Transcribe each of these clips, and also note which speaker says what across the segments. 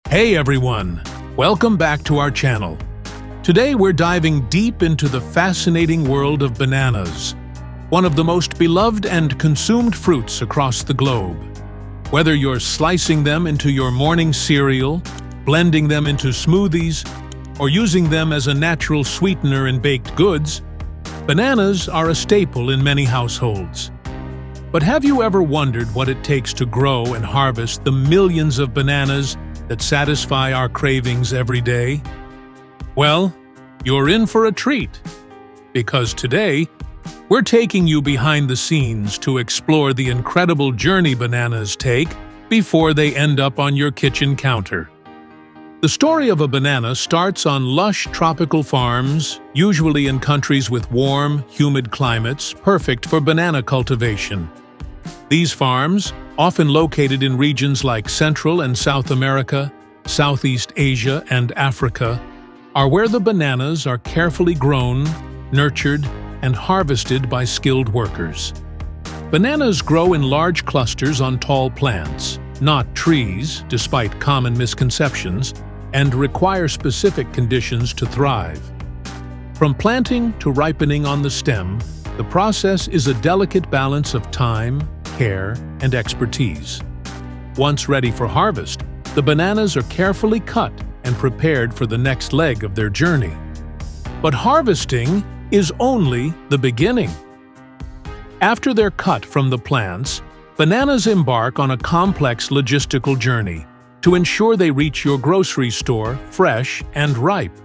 Speaker 1: Hey everyone! Welcome back to our channel. Today we're diving deep into the fascinating world of bananas, one of the most beloved and consumed fruits across the globe. Whether you're slicing them into your morning cereal, blending them into smoothies, or using them as a natural sweetener in baked goods, bananas are a staple in many households. But have you ever wondered what it takes to grow and harvest the millions of bananas that satisfy our cravings every day? Well, you're in for a treat, because today we're taking you behind the scenes to explore the incredible journey bananas take before they end up on your kitchen counter. The story of a banana starts on lush tropical farms, usually in countries with warm, humid climates perfect for banana cultivation. These farms, often located in regions like Central and South America, Southeast Asia, and Africa, are where the bananas are carefully grown, nurtured, and harvested by skilled workers. Bananas grow in large clusters on tall plants, not trees, despite common misconceptions, and require specific conditions to thrive. From planting to ripening on the stem, the process is a delicate balance of time, care, and expertise. Once ready for harvest, the bananas are carefully cut and prepared for the next leg of their journey. But harvesting is only the beginning. After they're cut from the plants, bananas embark on a complex logistical journey to ensure they reach your grocery store fresh and ripe.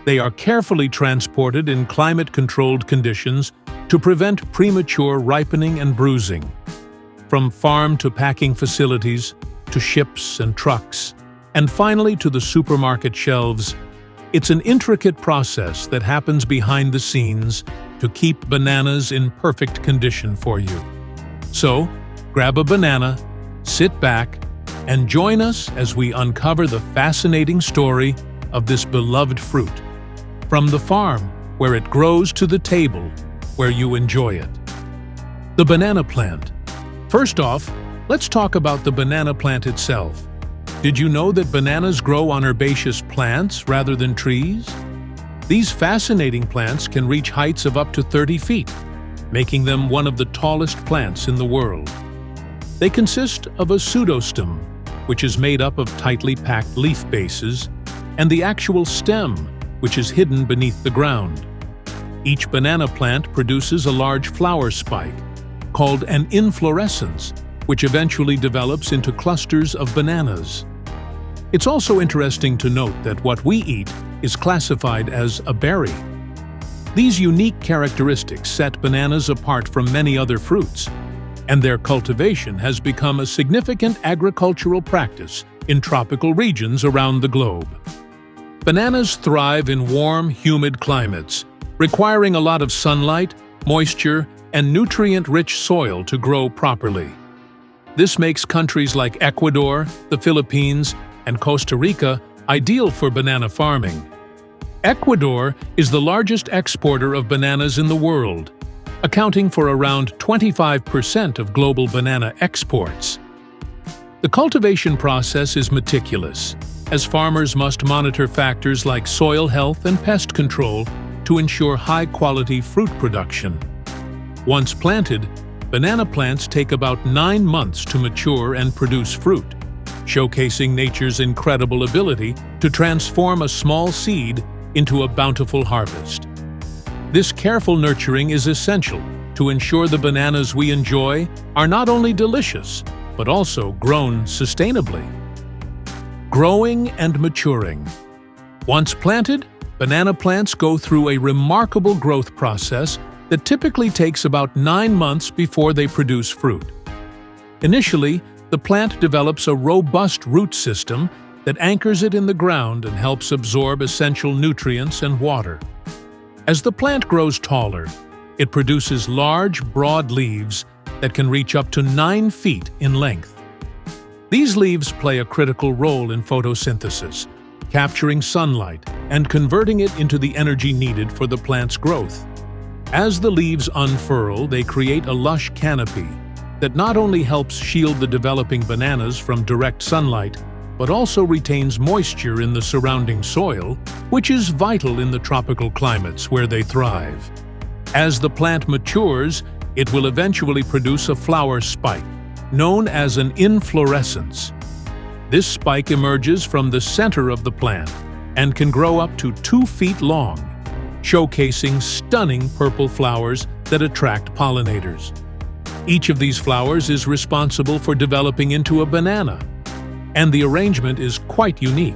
Speaker 1: They are carefully transported in climate-controlled conditions to prevent premature ripening and bruising. From farm to packing facilities, to ships and trucks, and finally to the supermarket shelves, it's an intricate process that happens behind the scenes to keep bananas in perfect condition for you. So, grab a banana, sit back, and join us as we uncover the fascinating story of this beloved fruit, from the farm where it grows to the table where you enjoy it. The banana plant. First off, let's talk about the banana plant itself. Did you know that bananas grow on herbaceous plants rather than trees? These fascinating plants can reach heights of up to 30 feet, making them one of the tallest plants in the world. They consist of a pseudostem, which is made up of tightly packed leaf bases, and the actual stem, which is hidden beneath the ground. Each banana plant produces a large flower spike, called an inflorescence, which eventually develops into clusters of bananas. It's also interesting to note that what we eat is classified as a berry. These unique characteristics set bananas apart from many other fruits, and their cultivation has become a significant agricultural practice in tropical regions around the globe. Bananas thrive in warm, humid climates, requiring a lot of sunlight, moisture, and nutrient-rich soil to grow properly. This makes countries like Ecuador, the Philippines, and Costa Rica ideal for banana farming. Ecuador is the largest exporter of bananas in the world, accounting for around 25% of global banana exports. The cultivation process is meticulous, as farmers must monitor factors like soil health and pest control to ensure high-quality fruit production. Once planted, banana plants take about 9 months to mature and produce fruit, showcasing nature's incredible ability to transform a small seed into a bountiful harvest. This careful nurturing is essential to ensure the bananas we enjoy are not only delicious, but also grown sustainably. Growing and maturing. Once planted, banana plants go through a remarkable growth process that typically takes about 9 months before they produce fruit. Initially, the plant develops a robust root system that anchors it in the ground and helps absorb essential nutrients and water. As the plant grows taller, it produces large, broad leaves that can reach up to 9 feet in length. These leaves play a critical role in photosynthesis, capturing sunlight and converting it into the energy needed for the plant's growth. As the leaves unfurl, they create a lush canopy that not only helps shield the developing bananas from direct sunlight, but also retains moisture in the surrounding soil, which is vital in the tropical climates where they thrive. As the plant matures, it will eventually produce a flower spike, known as an inflorescence. This spike emerges from the center of the plant and can grow up to 2 feet long, showcasing stunning purple flowers that attract pollinators. Each of these flowers is responsible for developing into a banana, and the arrangement is quite unique.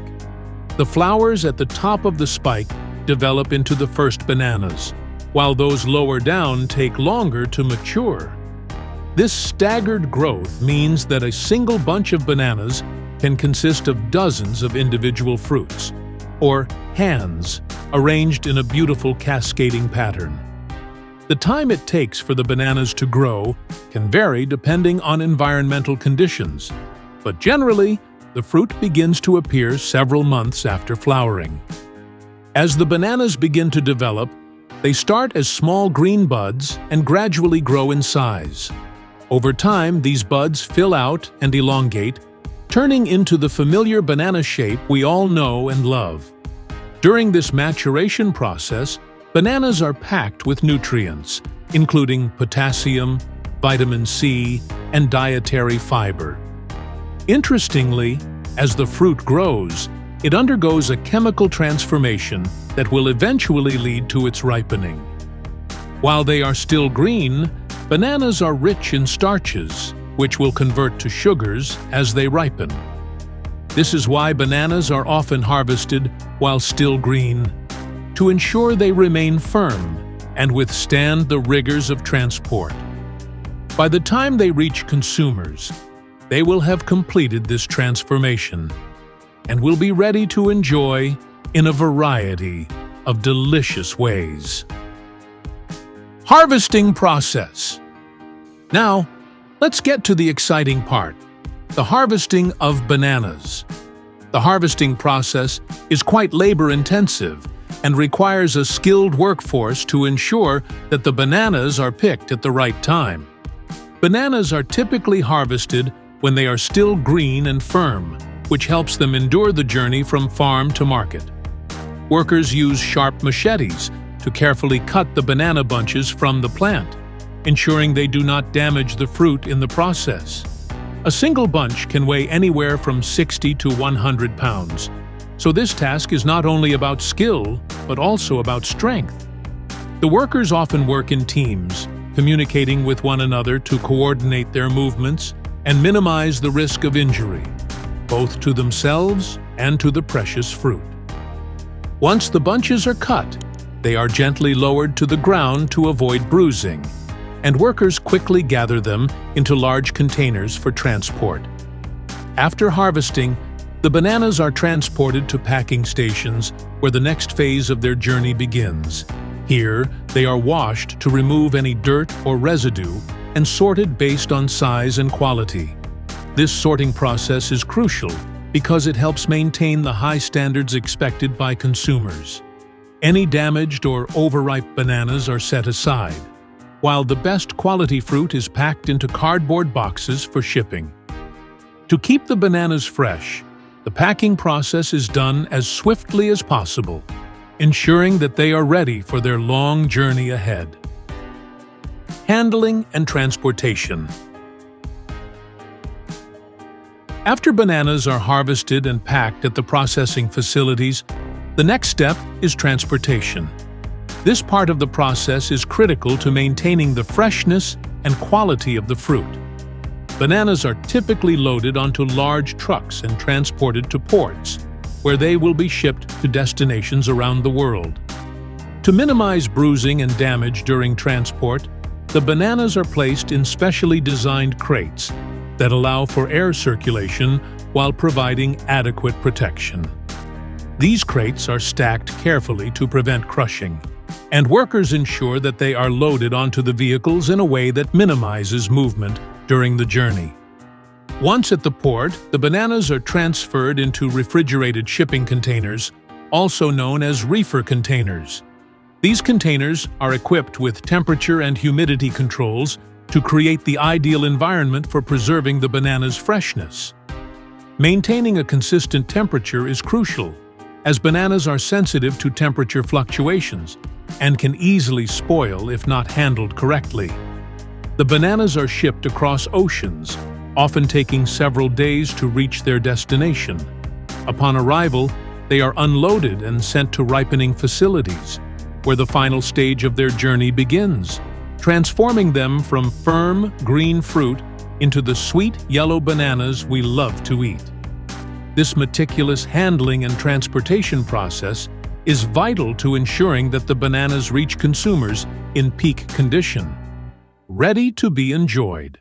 Speaker 1: The flowers at the top of the spike develop into the first bananas, while those lower down take longer to mature. This staggered growth means that a single bunch of bananas can consist of dozens of individual fruits, or hands, arranged in a beautiful cascading pattern. The time it takes for the bananas to grow can vary depending on environmental conditions, but generally, the fruit begins to appear several months after flowering. As the bananas begin to develop, they start as small green buds and gradually grow in size. Over time, these buds fill out and elongate, turning into the familiar banana shape we all know and love. During this maturation process, bananas are packed with nutrients, including potassium, vitamin C, and dietary fiber. Interestingly, as the fruit grows, it undergoes a chemical transformation that will eventually lead to its ripening. While they are still green, bananas are rich in starches, which will convert to sugars as they ripen. This is why bananas are often harvested while still green, to ensure they remain firm and withstand the rigors of transport. By the time they reach consumers, they will have completed this transformation and will be ready to enjoy in a variety of delicious ways. Harvesting process. Now, let's get to the exciting part, the harvesting of bananas. The harvesting process is quite labor-intensive and requires a skilled workforce to ensure that the bananas are picked at the right time. Bananas are typically harvested when they are still green and firm, which helps them endure the journey from farm to market. Workers use sharp machetes to carefully cut the banana bunches from the plant, ensuring they do not damage the fruit in the process. A single bunch can weigh anywhere from 60 to 100 pounds, so this task is not only about skill, but also about strength. The workers often work in teams, communicating with one another to coordinate their movements and minimize the risk of injury, both to themselves and to the precious fruit. Once the bunches are cut, they are gently lowered to the ground to avoid bruising, and workers quickly gather them into large containers for transport. After harvesting, the bananas are transported to packing stations where the next phase of their journey begins. Here, they are washed to remove any dirt or residue and sorted based on size and quality. This sorting process is crucial because it helps maintain the high standards expected by consumers. Any damaged or overripe bananas are set aside, while the best quality fruit is packed into cardboard boxes for shipping. To keep the bananas fresh, the packing process is done as swiftly as possible, ensuring that they are ready for their long journey ahead. Handling and transportation. After bananas are harvested and packed at the processing facilities, the next step is transportation. This part of the process is critical to maintaining the freshness and quality of the fruit. Bananas are typically loaded onto large trucks and transported to ports, where they will be shipped to destinations around the world. To minimize bruising and damage during transport, the bananas are placed in specially designed crates that allow for air circulation while providing adequate protection. These crates are stacked carefully to prevent crushing, and workers ensure that they are loaded onto the vehicles in a way that minimizes movement during the journey. Once at the port, the bananas are transferred into refrigerated shipping containers, also known as reefer containers. These containers are equipped with temperature and humidity controls to create the ideal environment for preserving the banana's freshness. Maintaining a consistent temperature is crucial, as bananas are sensitive to temperature fluctuations and can easily spoil if not handled correctly. The bananas are shipped across oceans, often taking several days to reach their destination. Upon arrival, they are unloaded and sent to ripening facilities, where the final stage of their journey begins, transforming them from firm, green fruit into the sweet yellow bananas we love to eat. This meticulous handling and transportation process is vital to ensuring that the bananas reach consumers in peak condition, ready to be enjoyed.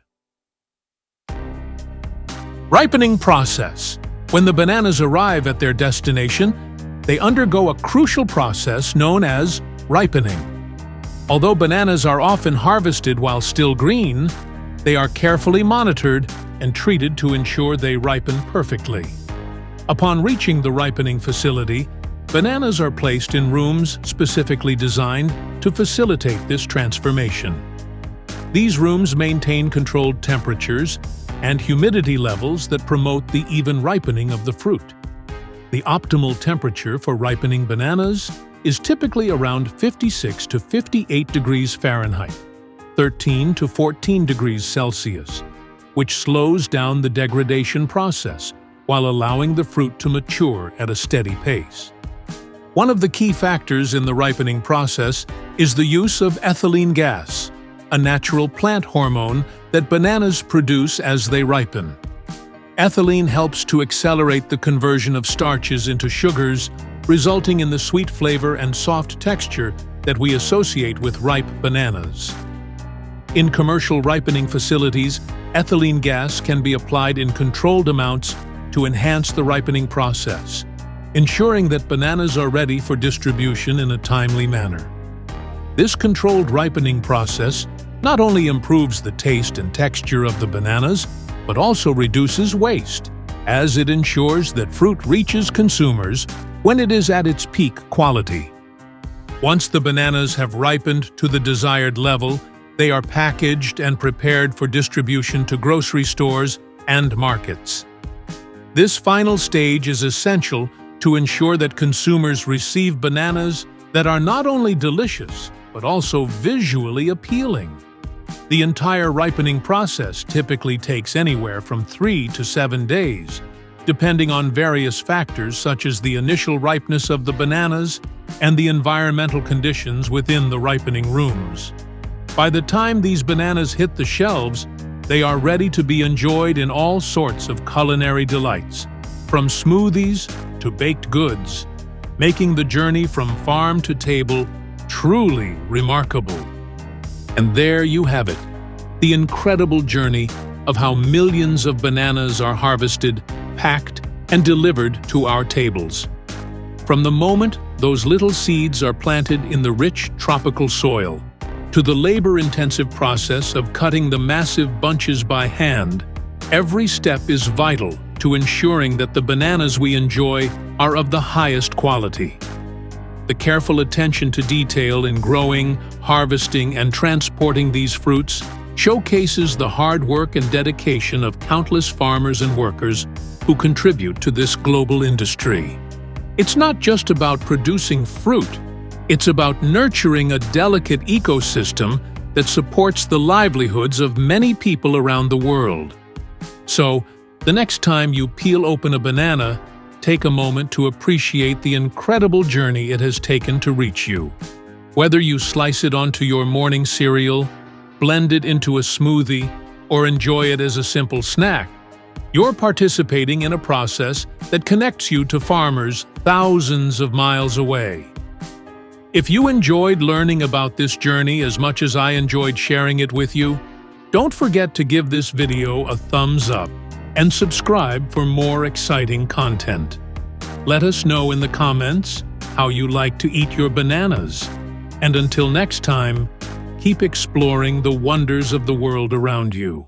Speaker 1: Ripening process. When the bananas arrive at their destination, they undergo a crucial process known as ripening. Although bananas are often harvested while still green, they are carefully monitored and treated to ensure they ripen perfectly. Upon reaching the ripening facility, bananas are placed in rooms specifically designed to facilitate this transformation. These rooms maintain controlled temperatures and humidity levels that promote the even ripening of the fruit. The optimal temperature for ripening bananas is typically around 56 to 58 degrees Fahrenheit, 13 to 14 degrees Celsius, which slows down the degradation process while allowing the fruit to mature at a steady pace. One of the key factors in the ripening process is the use of ethylene gas, a natural plant hormone that bananas produce as they ripen. Ethylene helps to accelerate the conversion of starches into sugars, resulting in the sweet flavor and soft texture that we associate with ripe bananas. In commercial ripening facilities, ethylene gas can be applied in controlled amounts to enhance the ripening process, ensuring that bananas are ready for distribution in a timely manner. This controlled ripening process not only improves the taste and texture of the bananas, but also reduces waste, as it ensures that fruit reaches consumers when it is at its peak quality. Once the bananas have ripened to the desired level, they are packaged and prepared for distribution to grocery stores and markets. This final stage is essential to ensure that consumers receive bananas that are not only delicious, but also visually appealing. The entire ripening process typically takes anywhere from 3 to 7 days, depending on various factors such as the initial ripeness of the bananas and the environmental conditions within the ripening rooms. By the time these bananas hit the shelves, they are ready to be enjoyed in all sorts of culinary delights, from smoothies to baked goods, making the journey from farm to table truly remarkable. And there you have it, the incredible journey of how millions of bananas are harvested, packed, and delivered to our tables. From the moment those little seeds are planted in the rich tropical soil, to the labor-intensive process of cutting the massive bunches by hand, every step is vital to ensuring that the bananas we enjoy are of the highest quality. The careful attention to detail in growing, harvesting, and transporting these fruits showcases the hard work and dedication of countless farmers and workers who contribute to this global industry. It's not just about producing fruit, it's about nurturing a delicate ecosystem that supports the livelihoods of many people around the world. So, the next time you peel open a banana, take a moment to appreciate the incredible journey it has taken to reach you. Whether you slice it onto your morning cereal, blend it into a smoothie, or enjoy it as a simple snack, you're participating in a process that connects you to farmers thousands of miles away. If you enjoyed learning about this journey as much as I enjoyed sharing it with you, don't forget to give this video a thumbs up and subscribe for more exciting content. Let us know in the comments how you like to eat your bananas. And until next time, keep exploring the wonders of the world around you.